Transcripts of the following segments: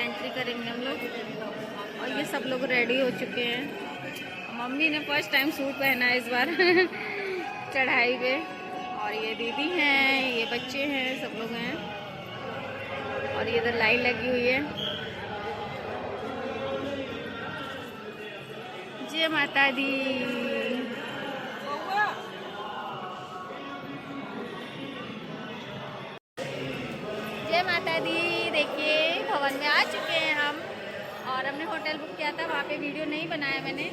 Entry करेंगे हम लोग। और ये सब लोग रेडी हो चुके हैं। मम्मी ने फर्स्ट टाइम सूट पहना है इस बार चढ़ाई पे। और ये दीदी हैं, ये बच्चे हैं, सब लोग हैं। और ये इधर लाइन लगी हुई है। जय माता दी। जय माता दी। देखिए भवन में आ चुके हैं हम। और हमने होटल बुक किया था, वहाँ पे वीडियो नहीं बनाया मैंने।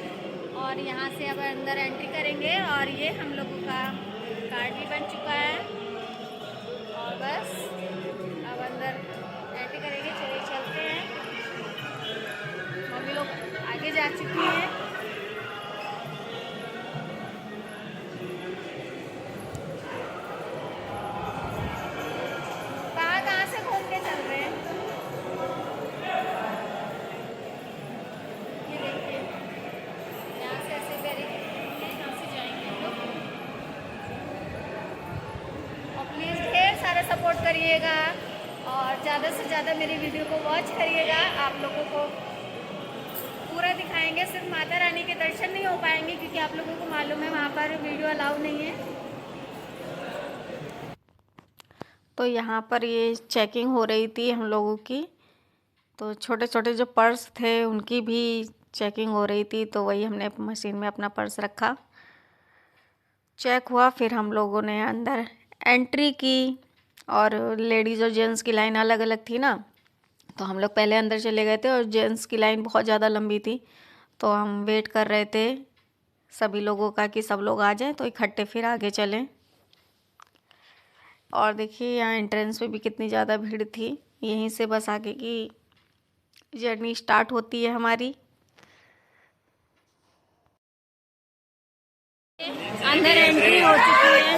और यहाँ से अब अंदर एंट्री करेंगे। और ये हम लोगों का कार्ड भी बन चुका है। और बस अब अंदर एंट्री करेंगे। चलिए चलते हैं। मम्मी लोग आगे जा चुकी हैं। कहाँ से घूम के चल रहे हैं? ये देखिए, यहाँ से ऐसे बैरिकेड, यहाँ से जाएंगे हम लोग। और प्लीज़ ढेर सारा सपोर्ट करिएगा और ज़्यादा से ज़्यादा मेरी वीडियो को वॉच करिएगा। आप लोगों को पूरा दिखाएंगे। सिर्फ माता रानी के दर्शन नहीं हो पाएंगे क्योंकि आप लोगों को मालूम है वहाँ पर वीडियो अलाउ नहीं है। तो यहाँ पर ये चेकिंग हो रही थी हम लोगों की। तो छोटे छोटे जो पर्स थे उनकी भी चेकिंग हो रही थी। तो वही हमने मशीन में अपना पर्स रखा, चेक हुआ। फिर हम लोगों ने अंदर एंट्री की। और लेडीज़ और जेंट्स की लाइन अलग अलग थी ना, तो हम लोग पहले अंदर चले गए थे। और जेंट्स की लाइन बहुत ज़्यादा लंबी थी, तो हम वेट कर रहे थे सभी लोगों का कि सब लोग आ जाएं तो इकट्ठे फिर आगे चलें। और देखिए यहाँ एंट्रेंस पे भी कितनी ज़्यादा भीड़ थी। यहीं से बस आगे की जर्नी स्टार्ट होती है हमारी। अंदर एंट्री हो चुकी है।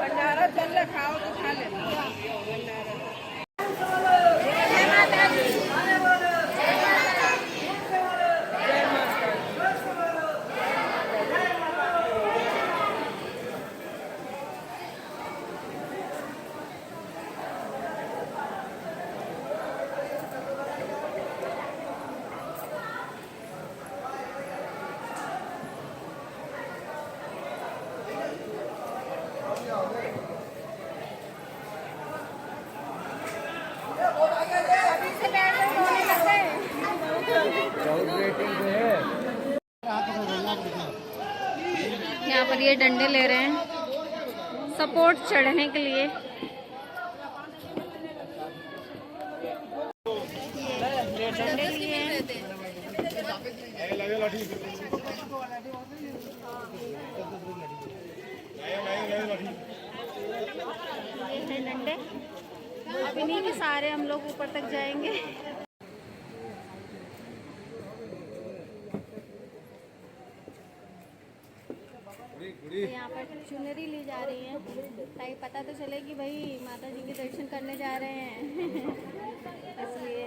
भंडारा चल खाओ तो खा ले। यहाँ पर ये डंडे ले रहे हैं सपोर्ट चढ़ने के लिए। ये डंडे लिए हैं। ये है डंडे। अब इन्हीं के सारे हम लोग ऊपर तक जाएंगे। तो यहाँ पर चुनरी ली जा रही है ताकि पता तो चले कि भाई माता जी के दर्शन करने जा रहे हैं। इसलिए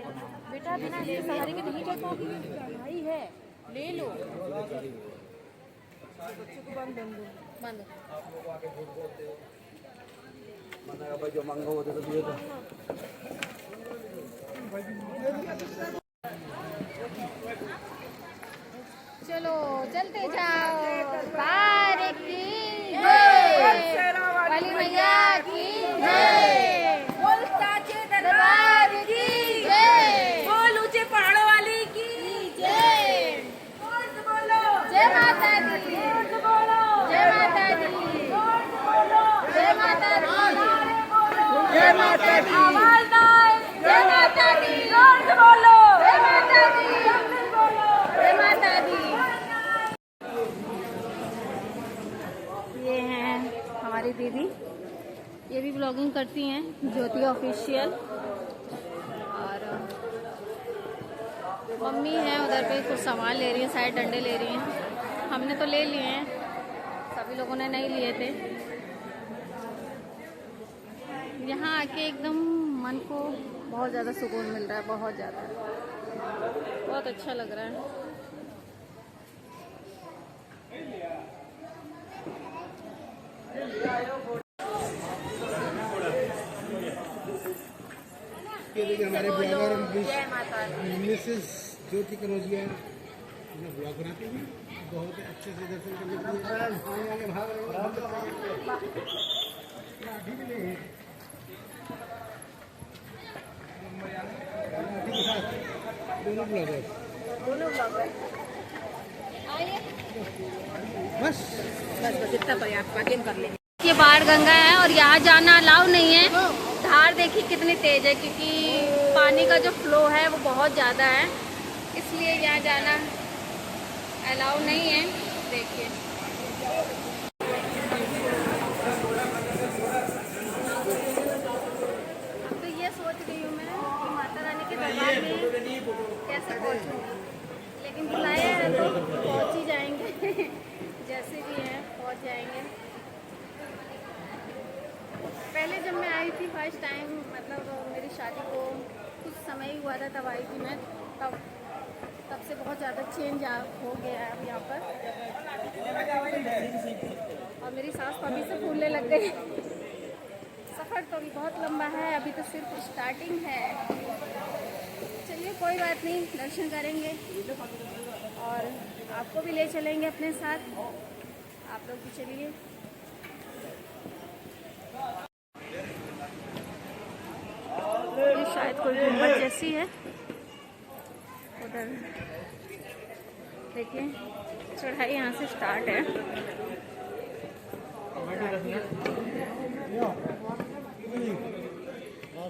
बेटा बिना सहारे के नहीं चल पाओगी, भाई है ले लो। बंद जो मंगा होते तो दिए तो। चलो चलते जाओ। बार की काली मैया की जय। बोल साचे दरबार की जय। बोल ऊंचे पहाड़ों वाली की जय। बोलो जय माता दी। जय माता दी। जय माता दी। जय माता दी। जय माता दी। बोलो जय माता दी। जय माता दी। ये हैं हमारी दीदी, ये भी ब्लॉगिंग करती हैं, ज्योति ऑफिशियल। और मम्मी है उधर पे कुछ सामान ले रही है, शायद डंडे ले रही हैं। हमने तो ले लिए हैं, सभी लोगों ने नहीं लिए थे। यहाँ आके एकदम मन को बहुत ज़्यादा सुकून मिल रहा है, बहुत ज़्यादा, बहुत अच्छा लग रहा है। ये देखिए हमारे ब्लॉगर मिसेस ज्योति कनौजिया अपना ब्लॉग बनाते हैं, बहुत अच्छे से दर्शन करने के लिए आगे भाग रहे हैं। दोनों ब्लॉगर बस इतना पर्याप्त कर लेंगे। ये बाढ़ गंगा है और यहाँ जाना अलाउ नहीं है। धार देखिए कितनी तेज है, क्योंकि पानी का जो फ्लो है वो बहुत ज़्यादा है, इसलिए यहाँ जाना अलाउ नहीं है। देखिए अब तो ये सोच रही हूँ मैं कि माता रानी के दरबार में कैसे पहुँचूँगी, लेकिन बुलाया है तो पहुँच ही जाएंगे जैसे भी है पहुँच जाएंगे। पहले जब मैं आई थी फर्स्ट टाइम, मतलब मेरी शादी को कुछ समय ही हुआ था तब आई थी मैं, तब से बहुत ज़्यादा चेंज हो गया है अब यहाँ पर। और मेरी सास तो अभी से फूलने लग गई। सफ़र तो अभी बहुत लंबा है, अभी तो सिर्फ स्टार्टिंग है। चलिए कोई बात नहीं, दर्शन करेंगे और आपको भी ले चलेंगे अपने साथ। आप लोग भी चलिए। ये शायद कोई गुम्बद जैसी है उधर, देखिए चढ़ाई यहाँ से स्टार्ट है।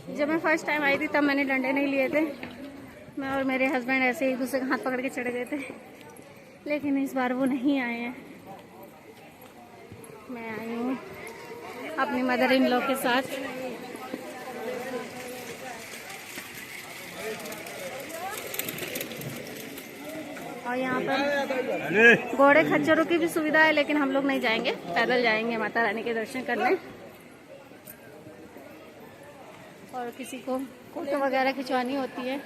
जब मैं फर्स्ट टाइम आई थी तब मैंने डंडे नहीं लिए थे, मैं और मेरे हस्बैंड ऐसे एक दूसरे का हाथ पकड़ के चढ़ गए थे, लेकिन इस बार वो नहीं आए हैं। मैं आई हूँ अपनी मदर इन लॉ के साथ। और यहाँ पर घोड़े खच्चरों की भी सुविधा है, लेकिन हम लोग नहीं जाएंगे, पैदल जाएंगे माता रानी के दर्शन करने। और किसी को फोटो वगैरह खिंचवानी होती है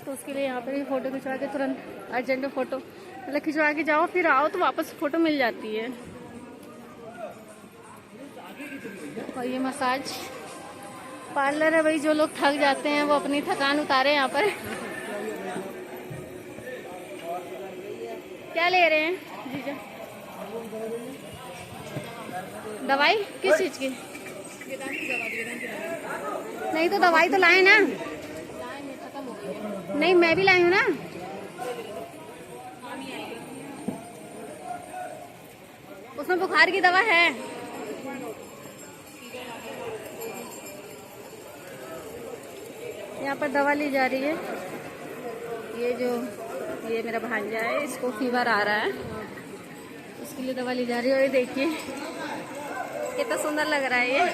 तो उसके लिए यहाँ पर ही फ़ोटो खिंचवा के तुरंत अर्जेंट फ़ोटो मतलब खिंचवा के जाओ, फिर आओ तो वापस फ़ोटो मिल जाती है। और ये मसाज पार्लर है भाई, जो लोग थक जाते हैं वो अपनी थकान उतारे यहाँ पर। क्या ले रहे हैं जीजा? दवाई किस चीज़ की? नहीं तो दवाई तो लाए ना। नहीं मैं भी लाई हूँ ना। उसमें बुखार की दवा है। यहाँ पर दवा ली जा रही है। ये मेरा भांजा है, इसको फीवर आ रहा है, उसके लिए दवा ली जा रही है। और ये देखिए कितना सुंदर लग रहा है, ये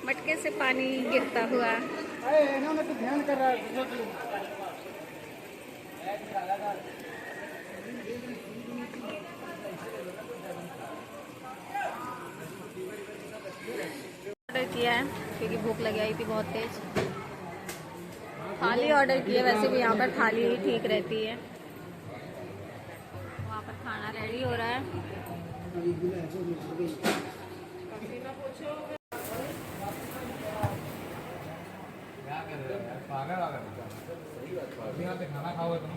मटके से पानी गिरता हुआ। ध्यान कर रहा है। ऑर्डर किया है क्योंकि भूख लगी आई थी बहुत तेज। थाली ऑर्डर किया, वैसे भी यहाँ पर थाली ही ठीक रहती है। वहाँ पर खाना रेडी हो रहा है। खाना खाओगे तुम?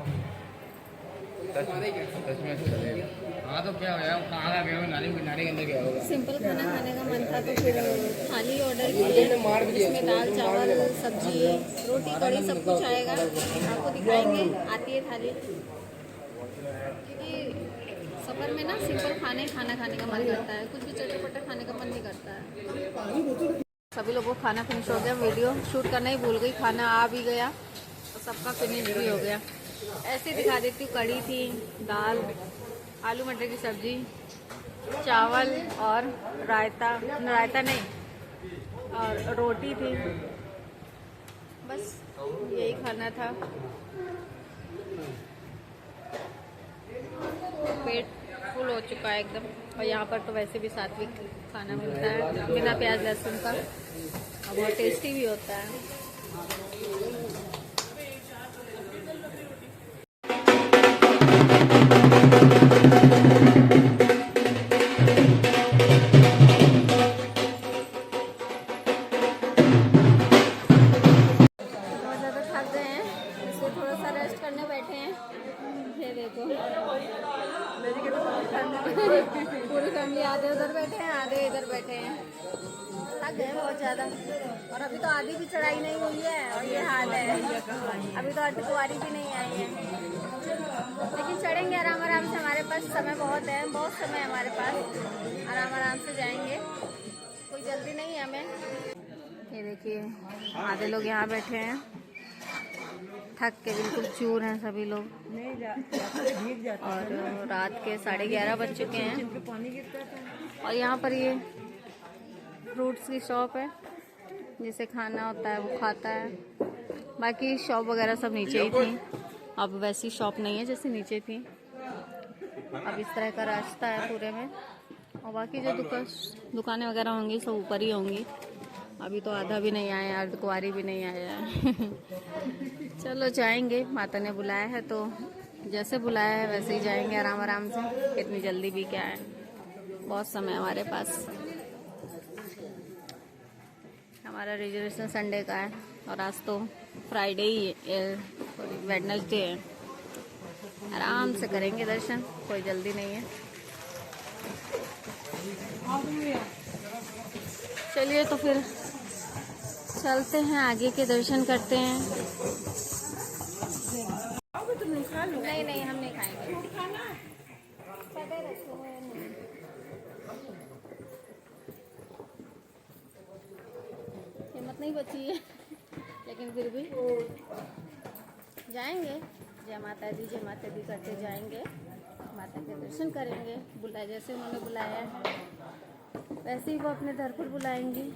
हाँ तो क्या हो कहाँ गया नानी के अंदर गया होगा। सिंपल खाना खाने का मन था तो फिर थाली ऑर्डर की, जिसमें दाल चावल सब्जी रोटी कड़ी सब कुछ आएगा। आपको दिखाएंगे आती है थाली, क्योंकि सफ़र में ना सिंपल खाना खाने का मन करता है, कुछ भी चटपटा खाने का मन नहीं करता है। सभी लोगों को खाना फिनिश हो गया, वीडियो शूट करना ही भूल गई, खाना आ भी गया तो सबका फिनिश भी हो गया। ऐसे दिखा देती हूँ, कड़ी थी, दाल, आलू मटर की सब्जी, चावल और रायता नहीं और रोटी थी, बस यही खाना था। पेट फुल हो चुका है एकदम। और यहाँ पर तो वैसे भी सात्विक खाना मिलता है बिना प्याज लहसुन का, और बहुत टेस्टी भी होता है। फैमिली आधे उधर बैठे हैं, आधे इधर बैठे हैं। थक गए बहुत ज़्यादा। और अभी तो आधी भी चढ़ाई नहीं हुई है और ये हाल है। अभी तो अर्धकुंवारी भी नहीं आई है, लेकिन चढ़ेंगे आराम आराम से। हमारे पास समय बहुत है, बहुत समय है हमारे पास। आराम आराम से जाएंगे, कोई जल्दी नहीं है हमें। ये देखिए आधे लोग यहाँ बैठे हैं, थक के बिल्कुल चूर हैं सभी लोग। और रात के 11:30 बज चुके हैं। और यहाँ पर ये फ्रूट्स की शॉप है, जिसे खाना होता है वो खाता है। बाकी शॉप वगैरह सब नीचे ही थी, अब वैसी शॉप नहीं है जैसे नीचे थी। अब इस तरह का रास्ता है पूरे में, और बाकी जो दुकानें वगैरह होंगी सब ऊपर ही होंगी। अभी तो आधा भी नहीं आया, अर्धकुंवारी भी नहीं आया है। चलो जाएंगे, माता ने बुलाया है तो जैसे बुलाया है वैसे ही जाएंगे आराम आराम से। इतनी जल्दी भी क्या है, बहुत समय हमारे पास। हमारा रिजर्वेशन संडे का है और आज तो फ्राइडे ही है, वेडनेसडे है। आराम से करेंगे दर्शन, कोई जल्दी नहीं है। चलिए तो फिर चलते हैं, आगे के दर्शन करते हैं। नहीं नहीं, हम नहीं खाएंगे। हिम्मत नहीं बची है, लेकिन फिर भी जाएंगे। जय माता दी करते जाएंगे, माता के दर्शन करेंगे। बुलाए जैसे उन्होंने बुलाया है वैसे ही वो अपने दर पर बुलाएंगी।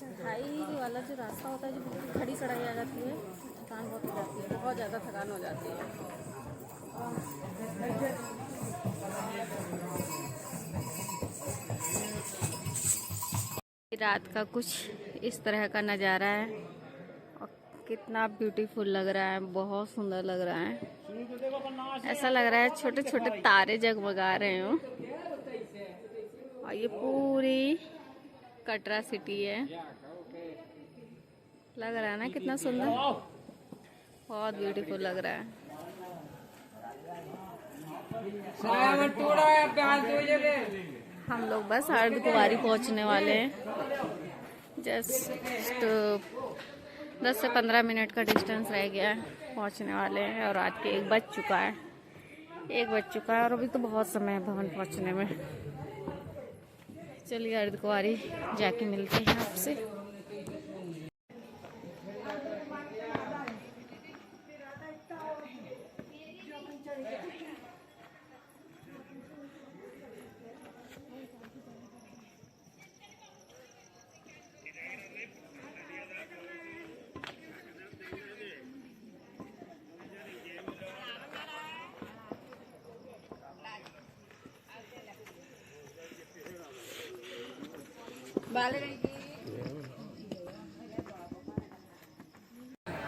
चढ़ाई वाला जो रास्ता होता है, जो बिल्कुल खड़ी चढ़ाई आ जाती है, थकान बहुत हो जाती है, बहुत ज़्यादा थकान हो जाती है। रात का कुछ इस तरह का नज़ारा है और कितना ब्यूटीफुल लग रहा है, बहुत सुंदर लग रहा है। ऐसा लग रहा है छोटे छोटे तारे जगमगा रहे हो। और ये पूरी कटरा सिटी है, लग रहा है ना कितना सुंदर, बहुत ब्यूटीफुल लग रहा है। हम लोग बस अर्धकुंवारी पहुंचने वाले हैं। जस्ट 10 से 15 मिनट का डिस्टेंस रह गया है, पहुंचने वाले हैं। और रात के 1 बज चुका है और अभी तो बहुत समय है भवन पहुंचने में। चलिए अर्धकुंवारी जाके मिलते हैं आपसे।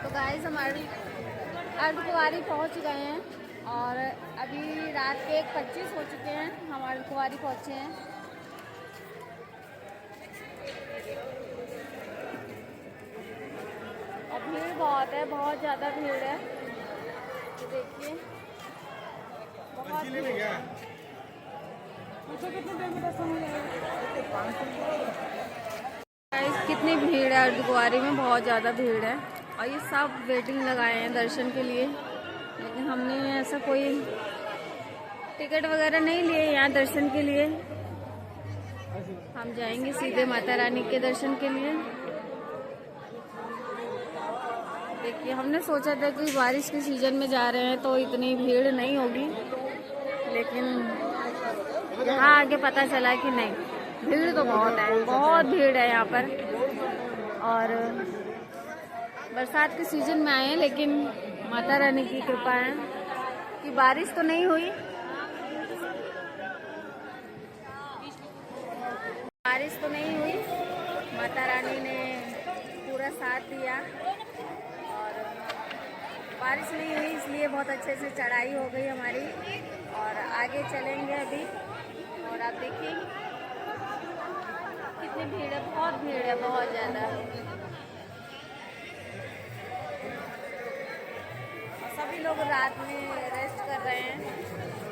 तो गाइस हम अर्धकुंवारी पहुंच गए हैं और अभी रात के 1:25 हो चुके हैं। हम अर्धकुंवारी पहुंचे हैं। और भीड़ बहुत है, बहुत ज़्यादा भीड़ है। तो देखिए बहुत भीड़ है। कितनी भीड़ है अर्धकुंवारी में, बहुत ज़्यादा भीड़ है। और ये सब वेटिंग लगाए हैं दर्शन के लिए, लेकिन हमने ऐसा कोई टिकट वगैरह नहीं लिए यहाँ दर्शन के लिए। हम जाएंगे सीधे माता रानी के दर्शन के लिए। देखिए हमने सोचा था कि बारिश के सीजन में जा रहे हैं तो इतनी भीड़ नहीं होगी, लेकिन यहाँ आगे पता चला कि नहीं, भीड़ तो बहुत है, बहुत भीड़ है यहाँ पर। और बरसात के सीजन में आए हैं, लेकिन माता रानी की कृपा है कि बारिश तो नहीं हुई। बारिश तो नहीं हुई, माता रानी ने पूरा साथ दिया और बारिश नहीं हुई, इसलिए बहुत अच्छे से चढ़ाई हो गई हमारी। और आगे चलेंगे अभी। और आप देखिए कितनी भीड़ है, बहुत भीड़ है, बहुत ज़्यादा। सभी लोग रात में रेस्ट कर रहे हैं,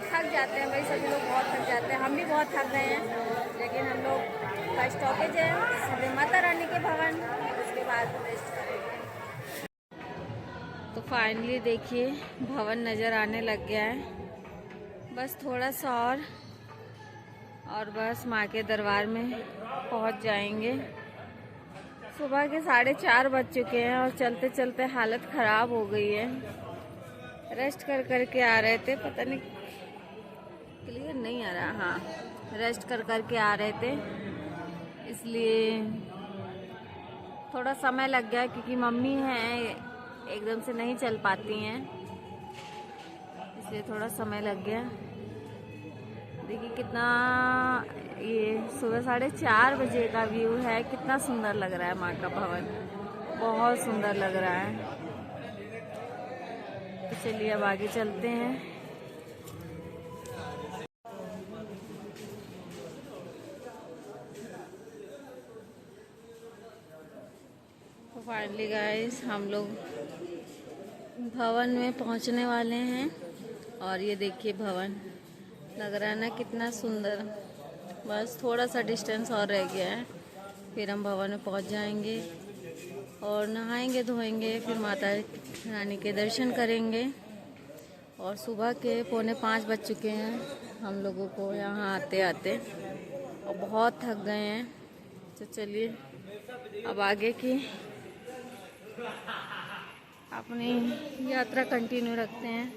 थक जाते हैं भाई, सभी लोग बहुत थक जाते हैं, हम भी बहुत थक गए हैं। लेकिन हम लोग का स्टॉपेज है सीधे माता रानी के भवन, उसके बाद रेस्ट करेंगे। तो फाइनली देखिए भवन नज़र आने लग गया है, बस थोड़ा सा और बस माँ के दरबार में पहुँच जाएंगे। सुबह के 4:30 बज चुके हैं और चलते चलते हालत ख़राब हो गई है। रेस्ट कर कर के आ रहे थे, पता नहीं क्लियर नहीं आ रहा, हाँ रेस्ट कर कर के आ रहे थे, इसलिए थोड़ा समय लग गया क्योंकि मम्मी हैं एकदम से नहीं चल पाती हैं, इसलिए थोड़ा समय लग गया। देखिए कितना ये सुबह 4:30 बजे का व्यू है, कितना सुंदर लग रहा है माँ का भवन, बहुत सुंदर लग रहा है। तो चलिए अब आगे चलते हैं। तो फाइनली गाइस हम लोग भवन में पहुंचने वाले हैं और ये देखिए भवन लग रहा है ना कितना सुंदर। बस थोड़ा सा डिस्टेंस और रह गया है, फिर हम भवन में पहुंच जाएंगे और नहाएंगे धोएंगे, फिर माता रानी के दर्शन करेंगे। और सुबह के 4:45 बज चुके हैं हम लोगों को यहाँ आते आते, और बहुत थक गए हैं। तो चलिए अब आगे की अपनी यात्रा कंटिन्यू रखते हैं।